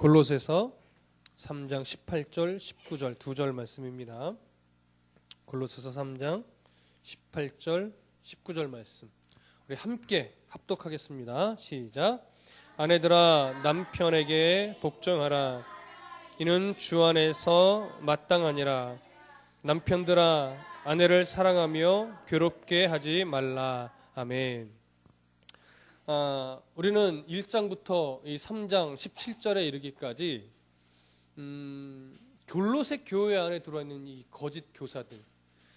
골로새서 3장 18절 19절 두 절 말씀입니다. 골로새서 3장 18절 19절 말씀 우리 함께 합독하겠습니다. 시작. 아내들아 남편에게 복종하라. 이는 주 안에서 마땅하니라. 남편들아 아내를 사랑하며 괴롭게 하지 말라. 아멘. 우리는 1장부터 이 3장 17절에 이르기까지 골로새 교회 안에 들어와 있는 이 거짓 교사들,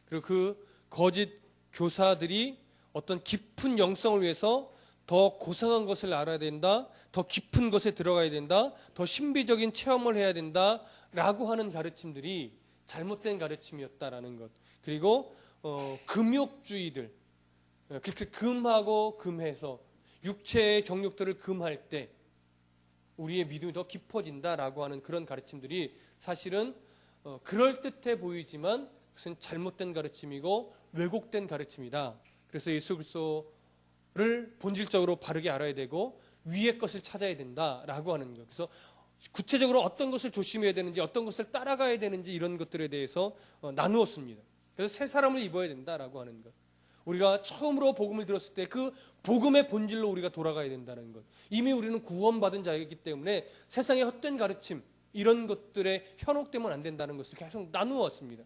그리고 그 거짓 교사들이 어떤 깊은 영성을 위해서 더 고상한 것을 알아야 된다, 더 깊은 것에 들어가야 된다, 더 신비적인 체험을 해야 된다라고 하는 가르침들이 잘못된 가르침이었다라는 것. 그리고 금욕주의들, 그렇게 금하고 금해서 육체의 정욕들을 금할 때 우리의 믿음이 더 깊어진다라고 하는 그런 가르침들이 사실은 그럴듯해 보이지만 그것은 잘못된 가르침이고 왜곡된 가르침이다. 그래서 예수 그리스도를 본질적으로 바르게 알아야 되고 위의 것을 찾아야 된다라고 하는 것. 그래서 구체적으로 어떤 것을 조심해야 되는지, 어떤 것을 따라가야 되는지 이런 것들에 대해서 나누었습니다. 그래서 새 사람을 입어야 된다라고 하는 것. 우리가 처음으로 복음을 들었을 때 그 복음의 본질로 우리가 돌아가야 된다는 것. 이미 우리는 구원받은 자이기 때문에 세상의 헛된 가르침, 이런 것들에 현혹되면 안 된다는 것을 계속 나누었습니다.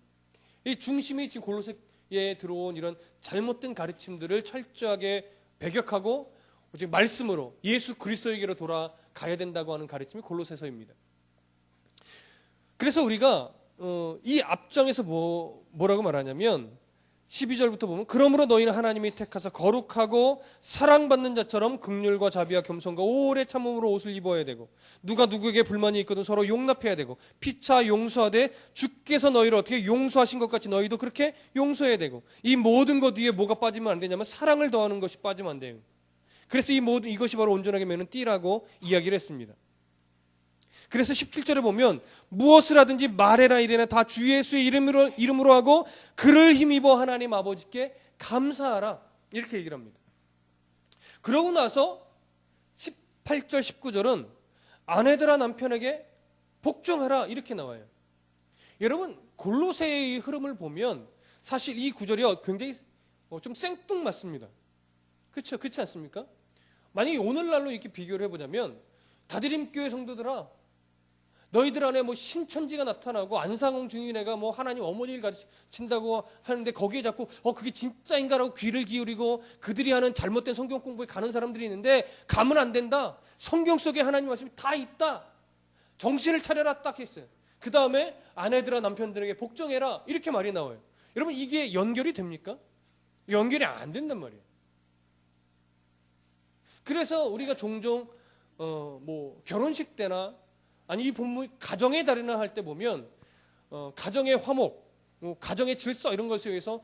이 중심이 지금 골로새에 들어온 이런 잘못된 가르침들을 철저하게 배격하고 지금 말씀으로 예수 그리스도에게로 돌아가야 된다고 하는 가르침이 골로새서입니다. 그래서 우리가 이 앞장에서 뭐라고 말하냐면 12절부터 보면 그러므로 너희는 하나님이 택하사 거룩하고 사랑받는 자처럼 긍휼과 자비와 겸손과 오래 참음으로 옷을 입어야 되고 누가 누구에게 불만이 있거든 서로 용납해야 되고 피차 용서하되 주께서 너희를 어떻게 용서하신 것 같이 너희도 그렇게 용서해야 되고 이 모든 것 위에 뭐가 빠지면 안 되냐면 사랑을 더하는 것이 빠지면 안 돼요. 그래서 이것이 바로 온전하게 매는 띠라고 이야기를 했습니다. 그래서 17절에 보면 무엇을 하든지 말해라 이래나 다 주 예수의 이름으로 하고 그를 힘입어 하나님 아버지께 감사하라 이렇게 얘기를 합니다. 그러고 나서 18절 19절은 아내들아 남편에게 복종하라 이렇게 나와요. 여러분 골로새의 흐름을 보면 사실 이 구절이 굉장히 좀 생뚱맞습니다. 그렇죠? 그렇지 않습니까? 만약에 오늘날로 이렇게 비교를 해보자면 다드림교회 성도들아 너희들 안에 뭐 신천지가 나타나고 안상홍 증인회가 뭐 하나님 어머니를 가르친다고 하는데 거기에 자꾸 그게 진짜인가라고 귀를 기울이고 그들이 하는 잘못된 성경 공부에 가는 사람들이 있는데 가면 안 된다. 성경 속에 하나님 말씀이 다 있다. 정신을 차려라 딱 했어요. 그 다음에 아내들아 남편들에게 복종해라 이렇게 말이 나와요. 여러분 이게 연결이 됩니까? 연결이 안 된단 말이에요. 그래서 우리가 종종 뭐 결혼식 때나 아니 이 본문 가정의 달이나 할 때 보면 가정의 화목, 가정의 질서 이런 것에 의해서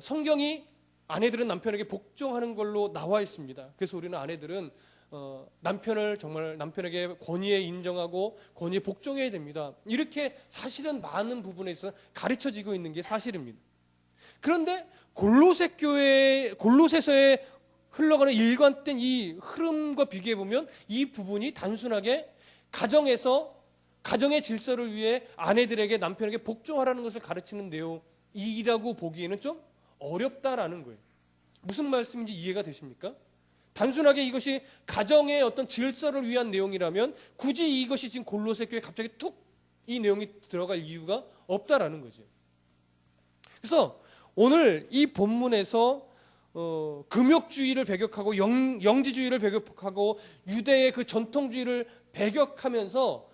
성경이 아내들은 남편에게 복종하는 걸로 나와 있습니다. 그래서 우리는 아내들은 남편을 정말 남편에게 권위에 인정하고 권위에 복종해야 됩니다. 이렇게 사실은 많은 부분에 있어서 가르쳐지고 있는 게 사실입니다. 그런데 골로새서에 흘러가는 일관된 이 흐름과 비교해 보면 이 부분이 단순하게 가정에서 가정의 질서를 위해 아내들에게 남편에게 복종하라는 것을 가르치는 내용이라고 보기에는 좀 어렵다라는 거예요. 무슨 말씀인지 이해가 되십니까? 단순하게 이것이 가정의 어떤 질서를 위한 내용이라면 굳이 이것이 지금 골로새 교회에 갑자기 툭 이 내용이 들어갈 이유가 없다라는 거죠. 그래서 오늘 이 본문에서 금욕주의를 배격하고 영지주의를 배격하고 유대의 그 전통주의를 배격하면서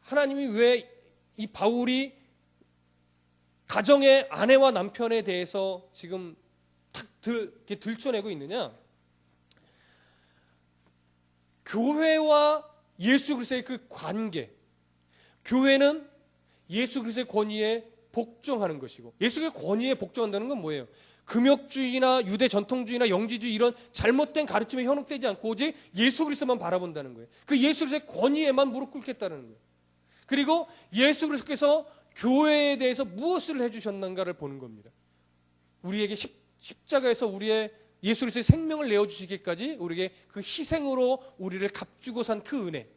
하나님이 왜 이 바울이 가정의 아내와 남편에 대해서 지금 탁 들춰내고 있느냐? 교회와 예수 그리스도의 그 관계, 교회는 예수 그리스도의 권위에 복종하는 것이고 예수의 권위에 복종한다는 건 뭐예요? 금욕주의나 유대 전통주의나 영지주의 이런 잘못된 가르침에 현혹되지 않고 오직 예수 그리스도만 바라본다는 거예요. 그 예수 그리스도의 권위에만 무릎 꿇겠다는 거예요. 그리고 예수 그리스도께서 교회에 대해서 무엇을 해주셨는가를 보는 겁니다. 우리에게 십자가에서 우리의 예수 그리스도의 생명을 내어주시기까지 우리에게 그 희생으로 우리를 값주고 산 그 은혜,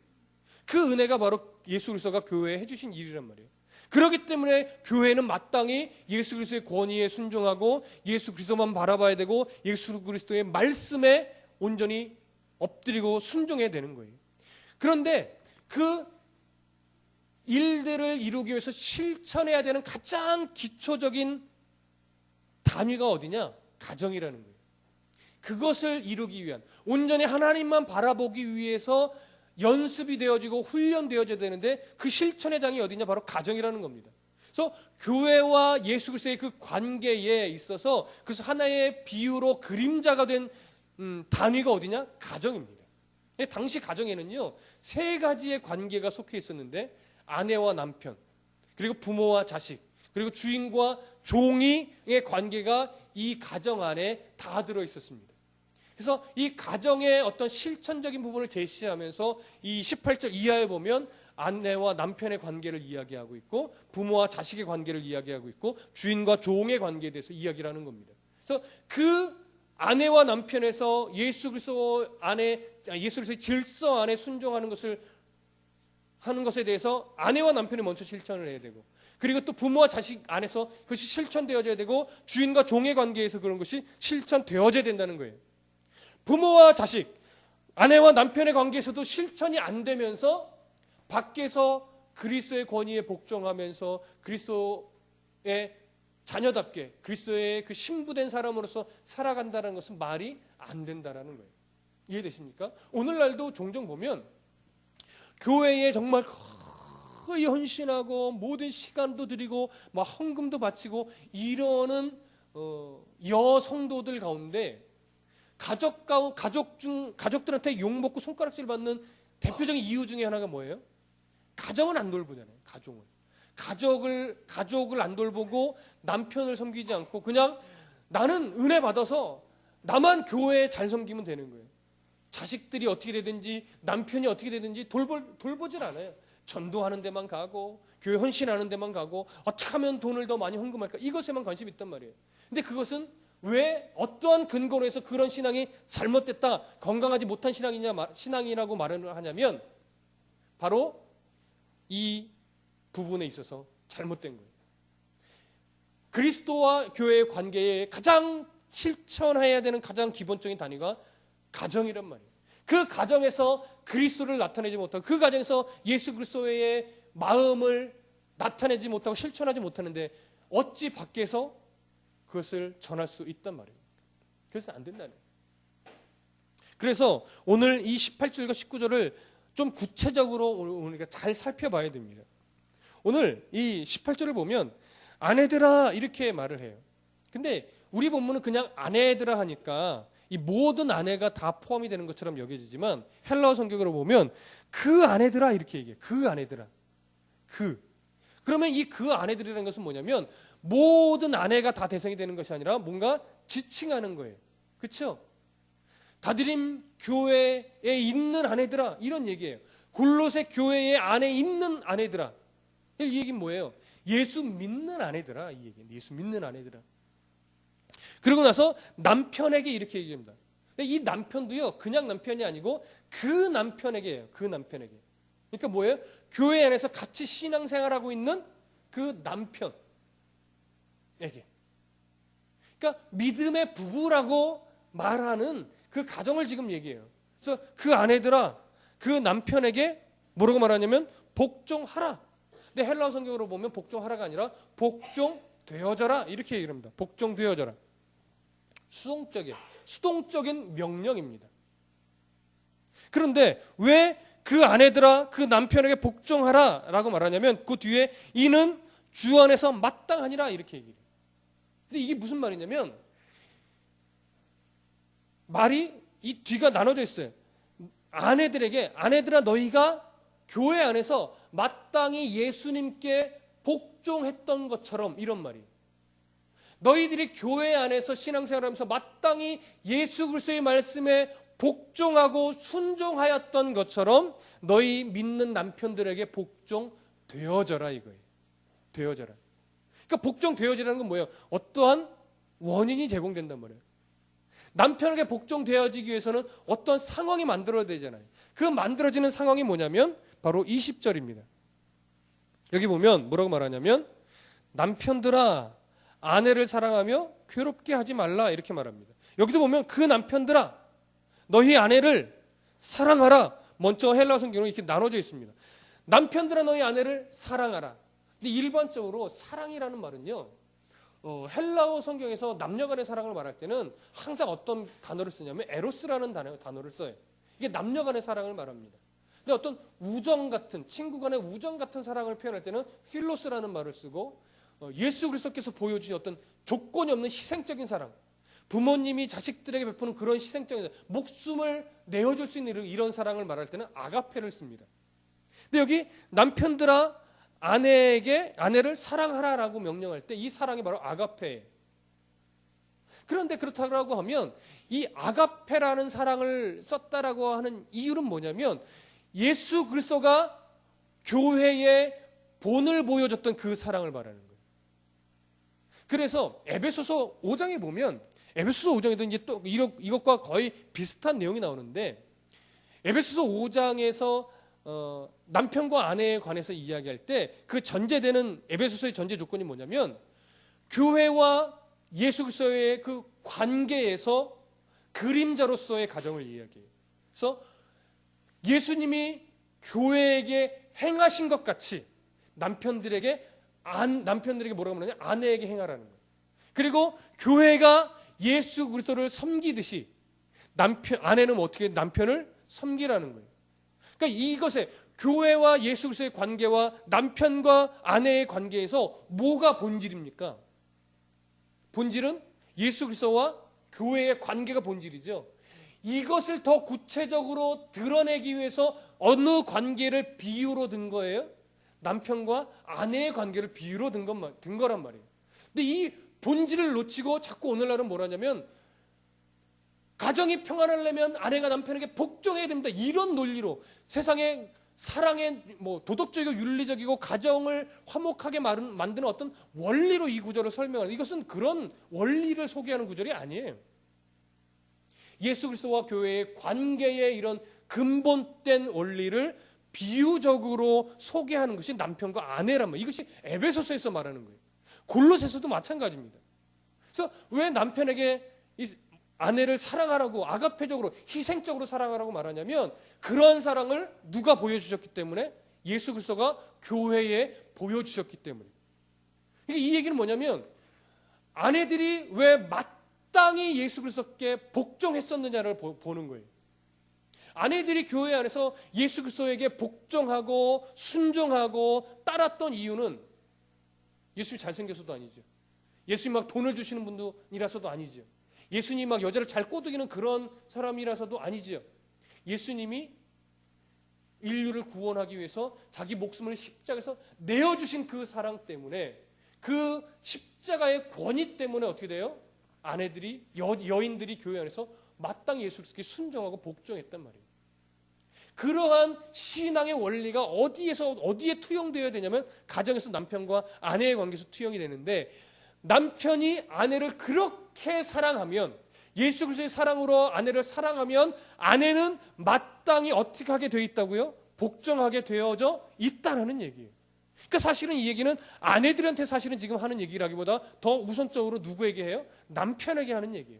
그 은혜가 바로 예수 그리스도가 교회에 해주신 일이란 말이에요. 그렇기 때문에 교회는 마땅히 예수 그리스도의 권위에 순종하고 예수 그리스도만 바라봐야 되고 예수 그리스도의 말씀에 온전히 엎드리고 순종해야 되는 거예요. 그런데 그 일들을 이루기 위해서 실천해야 되는 가장 기초적인 단위가 어디냐? 가정이라는 거예요. 그것을 이루기 위한, 온전히 하나님만 바라보기 위해서 연습이 되어지고 훈련되어져야 되는데 그 실천의 장이 어디냐? 바로 가정이라는 겁니다. 그래서 교회와 예수 그리스도의 그 관계에 있어서 그래서 하나의 비유로 그림자가 된 단위가 어디냐? 가정입니다. 당시 가정에는요 3가지의 관계가 속해 있었는데 아내와 남편, 그리고 부모와 자식, 그리고 주인과 종이의 관계가 이 가정 안에 다 들어 있었습니다. 그래서 이 가정의 어떤 실천적인 부분을 제시하면서 이 18절 이하에 보면 아내와 남편의 관계를 이야기하고 있고 부모와 자식의 관계를 이야기하고 있고 주인과 종의 관계에 대해서 이야기를 하는 겁니다. 그래서 그 아내와 남편에서 예수 그리스도의 질서 안에 순종하는 것을 하는 것에 대해서 아내와 남편이 먼저 실천을 해야 되고 그리고 또 부모와 자식 안에서 그것이 실천되어져야 되고 주인과 종의 관계에서 그런 것이 실천되어져야 된다는 거예요. 부모와 자식, 아내와 남편의 관계에서도 실천이 안 되면서 밖에서 그리스도의 권위에 복종하면서 그리스도의 자녀답게 그리스도의 그 신부된 사람으로서 살아간다는 것은 말이 안 된다는 거예요. 이해되십니까? 오늘날도 종종 보면 교회에 정말 거의 헌신하고 모든 시간도 드리고 막 헌금도 바치고 이러는 여성도들 가운데 가족들한테 욕먹고 손가락질 받는 대표적인 이유 중에 하나가 뭐예요? 가정은 안 돌보잖아요. 가족을 안 돌보고 남편을 섬기지 않고 그냥 나는 은혜 받아서 나만 교회에 잘 섬기면 되는 거예요. 자식들이 어떻게 되든지 남편이 어떻게 되든지 돌보질 않아요. 전도하는 데만 가고 교회 헌신하는 데만 가고 어떻게 하면 돈을 더 많이 헌금할까 이것에만 관심이 있단 말이에요. 근데 그것은 왜 어떠한 근거로 해서 그런 신앙이 잘못됐다 건강하지 못한 신앙이라고 말을 하냐면 바로 이 부분에 있어서 잘못된 거예요. 그리스도와 교회의 관계에 가장 실천해야 되는 가장 기본적인 단위가 가정이란 말이에요. 그 가정에서 그리스도를 나타내지 못하고 그 가정에서 예수 그리스도의 마음을 나타내지 못하고 실천하지 못하는데 어찌 밖에서 그것을 전할 수 있단 말이에요. 그래서 안 된다는 거예요. 그래서 오늘 이 18절과 19절을 좀 구체적으로 우리가 잘 살펴봐야 됩니다. 오늘 이 18절을 보면 아내들아 이렇게 말을 해요. 근데 우리 본문은 그냥 아내들아 하니까 이 모든 아내가 다 포함이 되는 것처럼 여겨지지만 헬라어 성경으로 보면 그 아내들아 이렇게 얘기해요. 그 아내들아. 그러면 이 그 아내들이라는 것은 뭐냐면 모든 아내가 다 대상이 되는 것이 아니라 뭔가 지칭하는 거예요. 그렇죠? 다드림 교회에 있는 아내들아 이런 얘기예요. 골로새 교회의 안에 있는 아내들아. 이 얘기는 뭐예요? 예수 믿는 아내들아 이 얘기예요. 예수 믿는 아내들아. 그리고 나서 남편에게 이렇게 얘기합니다. 이 남편도요 그냥 남편이 아니고 그 남편에게예요. 그 남편에게. 그러니까 뭐예요? 교회 안에서 같이 신앙생활하고 있는 그 남편에게. 그러니까 믿음의 부부라고 말하는 그 가정을 지금 얘기해요. 그래서 그 아내들아 그 남편에게 뭐라고 말하냐면 복종하라. 근데 헬라어 성경으로 보면 복종하라가 아니라 복종되어져라 이렇게 얘기를 합니다. 복종되어져라. 수동적인 명령입니다. 그런데 왜 그 아내들아 그 남편에게 복종하라 라고 말하냐면 그 뒤에 이는 주 안에서 마땅하니라 이렇게 얘기해요. 근데 이게 무슨 말이냐면 말이 이 뒤가 나눠져 있어요. 아내들아 너희가 교회 안에서 마땅히 예수님께 복종했던 것처럼 이런 말이에요. 너희들이 교회 안에서 신앙생활하면서 마땅히 예수 그리스도의 말씀에 복종하고 순종하였던 것처럼 너희 믿는 남편들에게 복종되어져라 이거예요. 되어져라. 그러니까 복종되어지라는 건 뭐예요? 어떠한 원인이 제공된단 말이에요. 남편에게 복종되어지기 위해서는 어떤 상황이 만들어야 되잖아요. 그 만들어지는 상황이 뭐냐면 바로 20절입니다. 여기 보면 뭐라고 말하냐면 남편들아 아내를 사랑하며 괴롭게 하지 말라 이렇게 말합니다. 여기도 보면 그 남편들아 너희 아내를 사랑하라. 먼저 헬라어 성경은 이렇게 나눠져 있습니다. 남편들아 너희 아내를 사랑하라. 근데 일반적으로 사랑이라는 말은요, 헬라어 성경에서 남녀간의 사랑을 말할 때는 항상 어떤 단어를 쓰냐면 에로스라는 단어를 써요. 이게 남녀간의 사랑을 말합니다. 근데 어떤 우정 같은, 친구 간의 우정 같은 사랑을 표현할 때는 필로스라는 말을 쓰고, 예수 그리스도께서 보여주신 어떤 조건이 없는 희생적인 사랑, 부모님이 자식들에게 베푸는 그런 희생적인 사랑, 목숨을 내어줄 수 있는 이런 사랑을 말할 때는 아가페를 씁니다. 근데 여기 남편들아 아내를 사랑하라라고 명령할 때 이 사랑이 바로 아가페예요. 그런데 그렇다고 하면 이 아가페라는 사랑을 썼다라고 하는 이유는 뭐냐면 예수 그리스도가 교회에 본을 보여줬던 그 사랑을 말하는 거예요. 그래서 에베소서 5장에 보면 에베소서 5장에도 이제 또 이것과 거의 비슷한 내용이 나오는데 에베소서 5장에서 남편과 아내에 관해서 이야기할 때 그 전제되는 에베소서의 전제 조건이 뭐냐면 교회와 예수 그리스도의 그 관계에서 그림자로서의 가정을 이야기해요. 그래서 예수님이 교회에게 행하신 것 같이 남편들에게 뭐라고 말하냐? 아내에게 행하라는 거예요. 그리고 교회가 예수 그리스도를 섬기듯이 아내는 어떻게 남편을 섬기라는 거예요. 그러니까 이것에 교회와 예수 그리스도의 관계와 남편과 아내의 관계에서 뭐가 본질입니까? 본질은 예수 그리스도와 교회의 관계가 본질이죠. 이것을 더 구체적으로 드러내기 위해서 어느 관계를 비유로 든 거예요? 남편과 아내의 관계를 비유로 든 거란 말이에요. 근데 이 본질을 놓치고 자꾸 오늘날은 뭐라냐면 가정이 평안하려면 아내가 남편에게 복종해야 됩니다. 이런 논리로 세상에 사랑의 도덕적이고 윤리적이고 가정을 화목하게 만드는 어떤 원리로 이 구절을 설명하는, 이것은 그런 원리를 소개하는 구절이 아니에요. 예수 그리스도와 교회의 관계의 이런 근본된 원리를 비유적으로 소개하는 것이 남편과 아내란 말이에요. 이것이 에베소서에서 말하는 거예요. 골로새서도 마찬가지입니다. 그래서 왜 남편에게 아내를 사랑하라고 아가페적으로 희생적으로 사랑하라고 말하냐면 그런 사랑을 누가 보여주셨기 때문에 예수 그리스도가 교회에 보여주셨기 때문에. 이 얘기는 뭐냐면 아내들이 왜 마땅히 예수 그리스도께 복종했었느냐를 보는 거예요. 아내들이 교회 안에서 예수 그리스도에게 복종하고 순종하고 따랐던 이유는 예수님이 잘생겨서도 아니죠. 예수님 막 돈을 주시는 분들이라서도 아니죠. 예수님이 막 여자를 잘 꼬드기는 그런 사람이라서도 아니지요. 예수님이 인류를 구원하기 위해서 자기 목숨을 십자가에서 내어주신 그 사랑 때문에, 그 십자가의 권위 때문에 어떻게 돼요? 아내들이 여인들이 교회 안에서 마땅히 예수 그리스도께 순종하고 복종했단 말이에요. 그러한 신앙의 원리가 어디에 투영되어야 되냐면 가정에서 남편과 아내의 관계에서 투영이 되는데, 남편이 아내를 그렇게 사랑하면, 예수 그리스도의 사랑으로 아내를 사랑하면 아내는 마땅히 어떻게 하게 되어 있다고요? 복종하게 되어져 있다라는 얘기예요. 그러니까 사실은 이 얘기는 아내들한테 사실은 지금 하는 얘기라기보다 더 우선적으로 누구에게 해요? 남편에게 하는 얘기예요.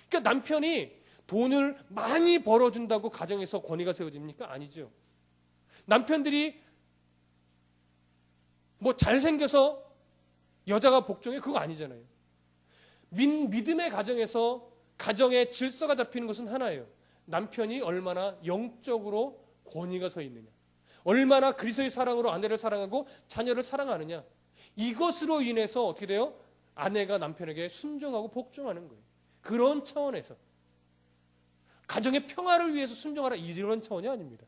그러니까 남편이 돈을 많이 벌어준다고 가정에서 권위가 세워집니까? 아니죠. 남편들이 잘생겨서 여자가 복종해? 그거 아니잖아요. 믿음의 가정에서 가정의 질서가 잡히는 것은 하나예요. 남편이 얼마나 영적으로 권위가 서 있느냐, 얼마나 그리스도의 사랑으로 아내를 사랑하고 자녀를 사랑하느냐, 이것으로 인해서 어떻게 돼요? 아내가 남편에게 순종하고 복종하는 거예요. 그런 차원에서 가정의 평화를 위해서 순종하라, 이런 차원이 아닙니다.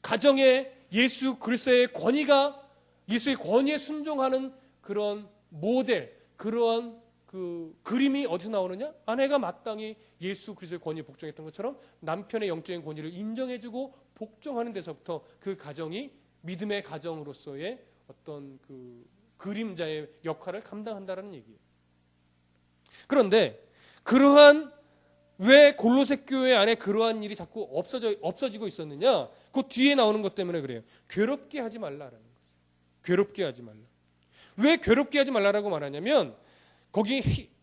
가정에 예수 그리스도의 권위가, 예수의 권위에 순종하는 그런 모델, 그러한 그 그림이 어디서 나오느냐? 아내가 마땅히 예수 그리스도의 권위에 복종했던 것처럼 남편의 영적인 권위를 인정해주고 복종하는 데서부터 그 가정이 믿음의 가정으로서의 어떤 그 그림자의 역할을 감당한다는 얘기예요. 그런데 그러한 왜 골로새 교회 안에 그러한 일이 자꾸 없어지고 있었느냐? 그 뒤에 나오는 것 때문에 그래요. 괴롭게 하지 말라라는 거죠. 괴롭게 하지 말라. 왜 괴롭게 하지 말라라고 말하냐면 거기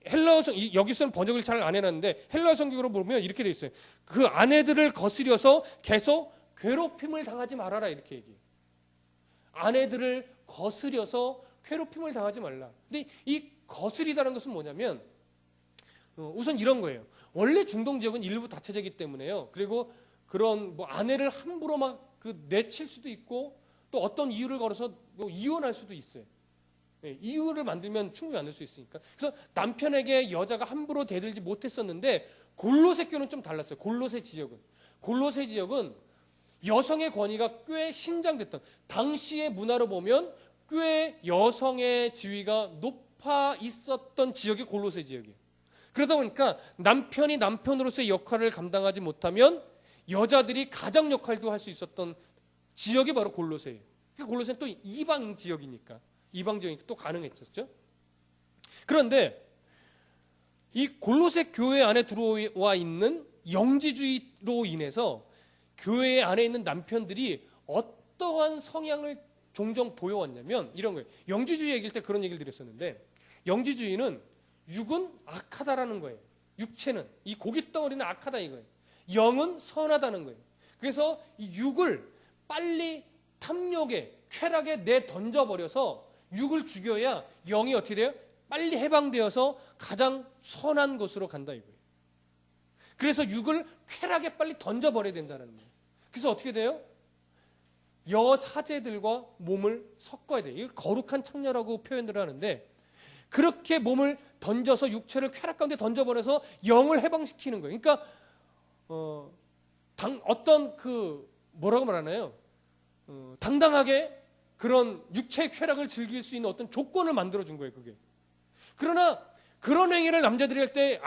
헬라어 여기서는 번역을 잘 안 해놨는데 헬라어 성경으로 보면 이렇게 돼 있어요. 그 아내들을 거스려서 계속 괴롭힘을 당하지 말아라 이렇게 얘기해요. 아내들을 거스려서 괴롭힘을 당하지 말라. 근데 이 거스리다는 것은 뭐냐면 우선 이런 거예요. 원래 중동 지역은 일부 다처제이기 때문에요. 그리고 그런 뭐 아내를 함부로 막 내칠 수도 있고 또 어떤 이유를 걸어서 뭐 이혼할 수도 있어요. 이유를 만들면 충분히 만들 수 있으니까. 그래서 남편에게 여자가 함부로 대들지 못했었는데 골로새 교는 좀 달랐어요. 골로새 지역은 여성의 권위가 꽤 신장됐던 당시의 문화로 보면 꽤 여성의 지위가 높아 있었던 지역이 골로새 지역이에요. 그러다 보니까 남편이 남편으로서의 역할을 감당하지 못하면 여자들이 가장 역할도 할 수 있었던 지역이 바로 골로새예요. 골로새는 또 이방 지역이니까 또 가능했었죠. 그런데 이 골로새 교회 안에 들어와 있는 영지주의로 인해서 교회 안에 있는 남편들이 어떠한 성향을 종종 보여왔냐면 이런 거예요. 영지주의 얘기할 때 그런 얘기를 드렸었는데 영지주의는 육은 악하다라는 거예요. 육체는 이 고깃덩어리는 악하다 이거예요. 영은 선하다는 거예요. 그래서 이 육을 빨리 탐욕에 쾌락에 내 던져버려서 육을 죽여야 영이 어떻게 돼요? 빨리 해방되어서 가장 선한 곳으로 간다 이거예요. 그래서 육을 쾌락에 빨리 던져버려야 된다는 거예요. 그래서 어떻게 돼요? 여사제들과 몸을 섞어야 돼요. 이거 거룩한 창녀라고 표현을 하는데 그렇게 몸을 던져서 육체를 쾌락 가운데 던져버려서 영을 해방시키는 거예요. 그러니까 어떤 뭐라고 말하나요? 당당하게 그런 육체의 쾌락을 즐길 수 있는 어떤 조건을 만들어준 거예요, 그게. 그러나 그런 행위를 남자들이 할 때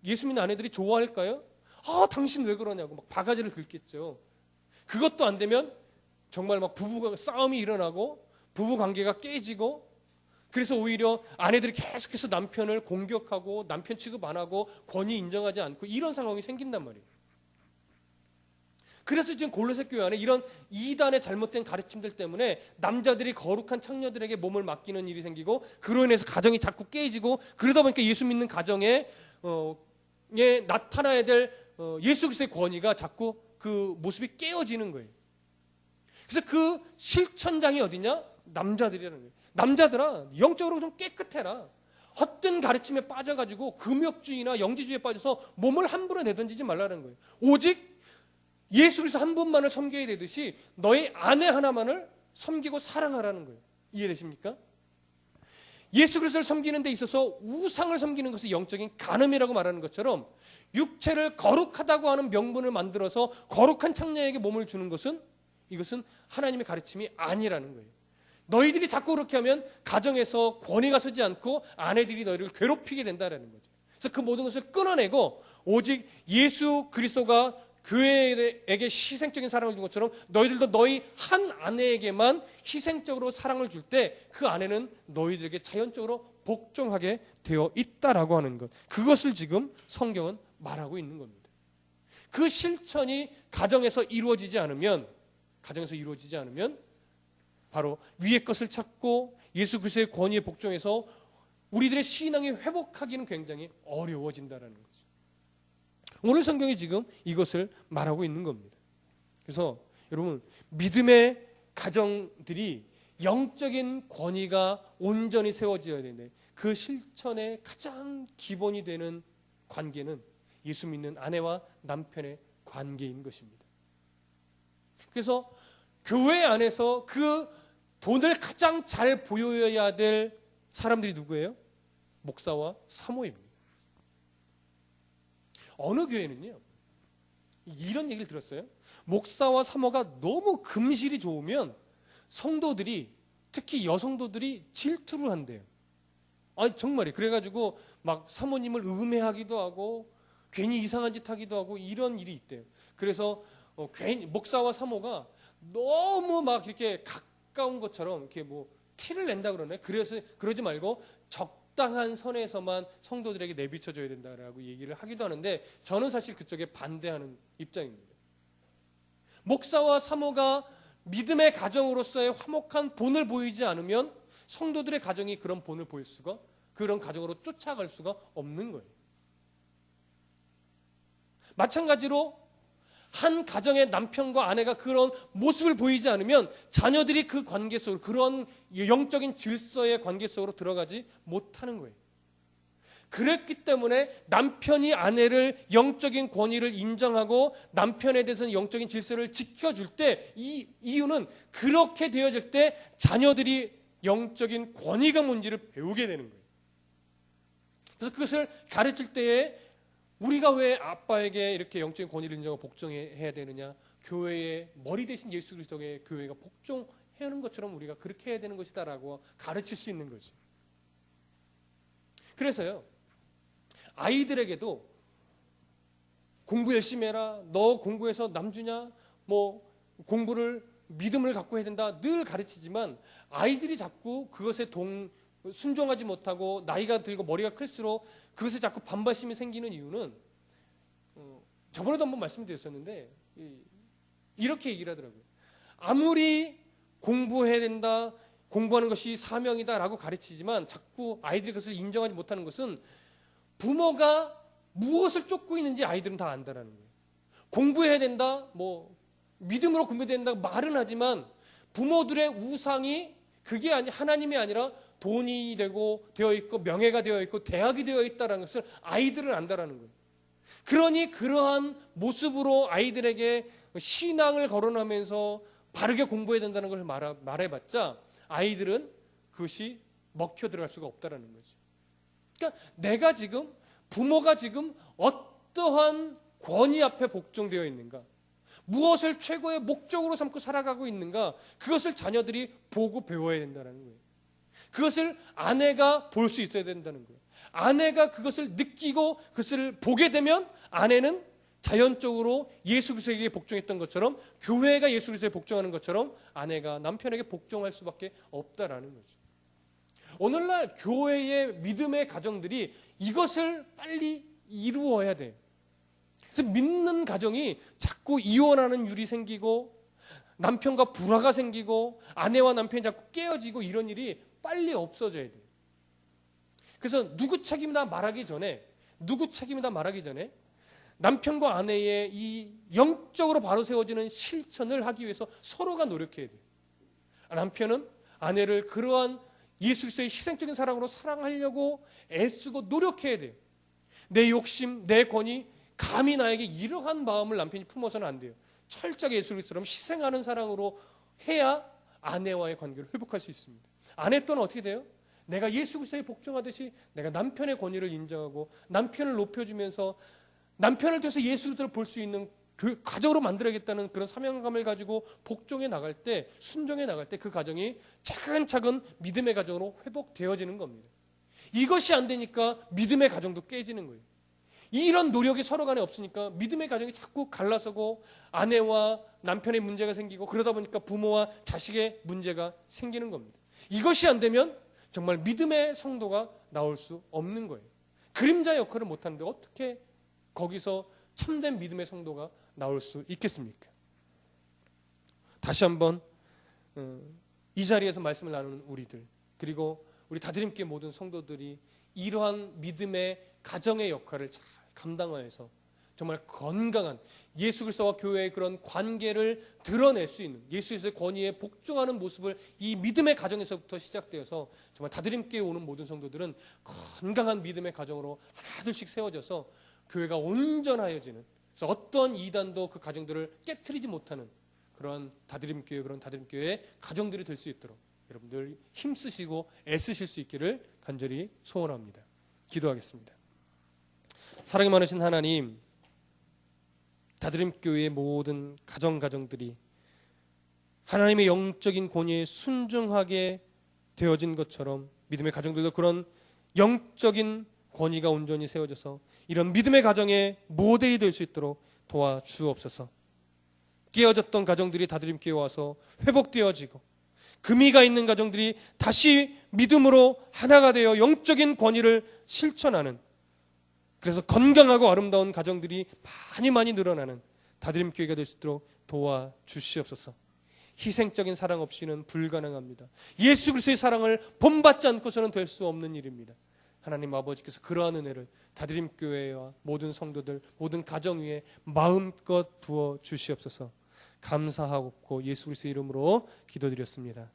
예수 믿는 아내들이 좋아할까요? 당신 왜 그러냐고 막 바가지를 긁겠죠. 그것도 안 되면 정말 막 부부가 싸움이 일어나고 부부 관계가 깨지고 그래서 오히려 아내들이 계속해서 남편을 공격하고 남편 취급 안 하고 권위 인정하지 않고 이런 상황이 생긴단 말이에요. 그래서 지금 골로새 교회 안에 이런 이단의 잘못된 가르침들 때문에 남자들이 거룩한 창녀들에게 몸을 맡기는 일이 생기고 그로 인해서 가정이 자꾸 깨지고 그러다 보니까 예수 믿는 가정에 나타나야 될 예수 그리스도의 권위가 자꾸 그 모습이 깨어지는 거예요. 그래서 그 실천장이 어디냐? 남자들이라는 거예요. 남자들아 영적으로 좀 깨끗해라. 헛된 가르침에 빠져가지고 금욕주의나 영지주의에 빠져서 몸을 함부로 내던지지 말라는 거예요. 오직 예수 그리스도 한 분만을 섬겨야 되듯이 너의 아내 하나만을 섬기고 사랑하라는 거예요. 이해되십니까? 예수 그리스도를 섬기는 데 있어서 우상을 섬기는 것은 영적인 간음이라고 말하는 것처럼 육체를 거룩하다고 하는 명분을 만들어서 거룩한 창녀에게 몸을 주는 것은 이것은 하나님의 가르침이 아니라는 거예요. 너희들이 자꾸 그렇게 하면 가정에서 권위가 서지 않고 아내들이 너희를 괴롭히게 된다는 거죠. 그래서 그 모든 것을 끊어내고 오직 예수 그리스도가 교회에게 희생적인 사랑을 준 것처럼 너희들도 너희 한 아내에게만 희생적으로 사랑을 줄 때 그 아내는 너희들에게 자연적으로 복종하게 되어 있다라고 하는 것. 그것을 지금 성경은 말하고 있는 겁니다. 그 실천이 가정에서 이루어지지 않으면 바로 위의 것을 찾고 예수 그리스도의 권위에 복종해서 우리들의 신앙이 회복하기는 굉장히 어려워진다라는 거죠. 오늘 성경이 지금 이것을 말하고 있는 겁니다. 그래서 여러분 믿음의 가정들이 영적인 권위가 온전히 세워져야 되는데 그 실천의 가장 기본이 되는 관계는 예수 믿는 아내와 남편의 관계인 것입니다. 그래서 교회 안에서 그 돈을 가장 잘 보여야 될 사람들이 누구예요? 목사와 사모입니다. 어느 교회는요 이런 얘기를 들었어요. 목사와 사모가 너무 금실이 좋으면 성도들이 특히 여성도들이 질투를 한대요. 아니 정말이 그래가지고 막 사모님을 음해하기도 하고 괜히 이상한 짓 하기도 하고 이런 일이 있대요. 그래서 괜히 목사와 사모가 너무 막 이렇게 가까운 것처럼 이렇게 뭐 티를 낸다 그러네. 그래서 그러지 말고 적당히 적당한 선에서만 성도들에게 내비쳐줘야 된다라고 얘기를 하기도 하는데, 저는 사실 그쪽에 반대하는 입장입니다. 목사와 사모가 믿음의 가정으로서의 화목한 본을 보이지 않으면 성도들의 가정이 그런 본을 보일 수가, 그런 가정으로 쫓아갈 수가 없는 거예요. 마찬가지로 한 가정의 남편과 아내가 그런 모습을 보이지 않으면 자녀들이 그 관계 속으로, 그런 영적인 질서의 관계 속으로 들어가지 못하는 거예요. 그랬기 때문에 남편이 아내를 영적인 권위를 인정하고 남편에 대해서는 영적인 질서를 지켜줄 때, 이 이유는 그렇게 되어질 때 자녀들이 영적인 권위가 뭔지를 배우게 되는 거예요. 그래서 그것을 가르칠 때에 우리가 왜 아빠에게 이렇게 영적인 권위를 인정하고 복종해야 되느냐, 교회의 머리 대신 예수 그리스도의 교회가 복종하는 것처럼 우리가 그렇게 해야 되는 것이다라고 가르칠 수 있는 거지. 그래서요, 아이들에게도 공부 열심히 해라, 너 공부해서 남주냐, 뭐 공부를 믿음을 갖고 해야 된다 늘 가르치지만, 아이들이 자꾸 그것에 순종하지 못하고 나이가 들고 머리가 클수록 그것에 자꾸 반발심이 생기는 이유는, 저번에도 한번 말씀드렸었는데 이렇게 얘기를 하더라고요. 아무리 공부해야 된다, 공부하는 것이 사명이다 라고 가르치지만 자꾸 아이들이 그것을 인정하지 못하는 것은 부모가 무엇을 쫓고 있는지 아이들은 다 안다라는 거예요. 공부해야 된다, 뭐 믿음으로 공부해야 된다 말은 하지만 부모들의 우상이 그게 하나님이 아니라 돈이 되어 있고 명예가 되어 있고 대학이 되어 있다는 것을 아이들은 안다라는 거예요. 그러니 그러한 모습으로 아이들에게 신앙을 거론하면서 바르게 공부해야 된다는 걸 말해봤자 아이들은 그것이 먹혀 들어갈 수가 없다라는 거죠. 그러니까 내가 지금, 부모가 지금 어떠한 권위 앞에 복종되어 있는가, 무엇을 최고의 목적으로 삼고 살아가고 있는가, 그것을 자녀들이 보고 배워야 된다는 거예요. 그것을 아내가 볼 수 있어야 된다는 거예요. 아내가 그것을 느끼고 그것을 보게 되면 아내는 자연적으로 예수 그리스도에게 복종했던 것처럼, 교회가 예수 그리스도에 복종하는 것처럼 아내가 남편에게 복종할 수밖에 없다라는 거죠. 오늘날 교회의 믿음의 가정들이 이것을 빨리 이루어야 돼요. 그래서 믿는 가정이 자꾸 이혼하는 일이 생기고 남편과 불화가 생기고 아내와 남편이 자꾸 깨어지고 이런 일이 빨리 없어져야 돼요. 그래서 누구 책임이다 말하기 전에 남편과 아내의 이 영적으로 바로 세워지는 실천을 하기 위해서 서로가 노력해야 돼요. 남편은 아내를 그러한 예수 그리스도의 희생적인 사랑으로 사랑하려고 애쓰고 노력해야 돼요. 내 욕심, 내 권위, 감히 나에게 이러한 마음을 남편이 품어서는 안 돼요. 철저하게 예수 그리스도처럼 희생하는 사랑으로 해야 아내와의 관계를 회복할 수 있습니다. 아내 또한 어떻게 돼요? 내가 예수 그리스도에 복종하듯이 내가 남편의 권위를 인정하고 남편을 높여주면서 남편을 통해서 예수 그리스도를 볼 수 있는 가정으로 만들어야겠다는 그런 사명감을 가지고 복종해 나갈 때, 순종해 나갈 때 그 가정이 차근차근 믿음의 가정으로 회복되어지는 겁니다. 이것이 안 되니까 믿음의 가정도 깨지는 거예요. 이런 노력이 서로 간에 없으니까 믿음의 가정이 자꾸 갈라서고 아내와 남편의 문제가 생기고, 그러다 보니까 부모와 자식의 문제가 생기는 겁니다. 이것이 안 되면 정말 믿음의 성도가 나올 수 없는 거예요. 그림자 역할을 못하는데 어떻게 거기서 참된 믿음의 성도가 나올 수 있겠습니까? 다시 한번 이 자리에서 말씀을 나누는 우리들, 그리고 우리 다드림교회 모든 성도들이 이러한 믿음의 가정의 역할을 잘 감당하여서 정말 건강한 예수 그리스도와 교회의 그런 관계를 드러낼 수 있는, 예수 그리스도의 권위에 복종하는 모습을 이 믿음의 가정에서부터 시작되어서 정말 다드림교회에 오는 모든 성도들은 건강한 믿음의 가정으로 하나둘씩 세워져서 교회가 온전하여지는, 그래서 어떤 이단도 그 가정들을 깨트리지 못하는 그런 다드림교회의 가정들이 될 수 있도록 여러분들 힘쓰시고 애쓰실 수 있기를 간절히 소원합니다. 기도하겠습니다. 사랑이 많으신 하나님, 다드림교회의 모든 가정들이 하나님의 영적인 권위에 순종하게 되어진 것처럼 믿음의 가정들도 그런 영적인 권위가 온전히 세워져서 이런 믿음의 가정의 모델이 될 수 있도록 도와주옵소서. 깨어졌던 가정들이 다드림교회에 와서 회복되어지고, 금이가 있는 가정들이 다시 믿음으로 하나가 되어 영적인 권위를 실천하는, 그래서 건강하고 아름다운 가정들이 많이 늘어나는 다드림 교회가 될 수 있도록 도와주시옵소서. 희생적인 사랑 없이는 불가능합니다. 예수 그리스도의 사랑을 본받지 않고서는 될 수 없는 일입니다. 하나님 아버지께서 그러한 은혜를 다드림 교회와 모든 성도들, 모든 가정 위에 마음껏 두어 주시옵소서. 감사하고 예수 그리스도의 이름으로 기도드렸습니다.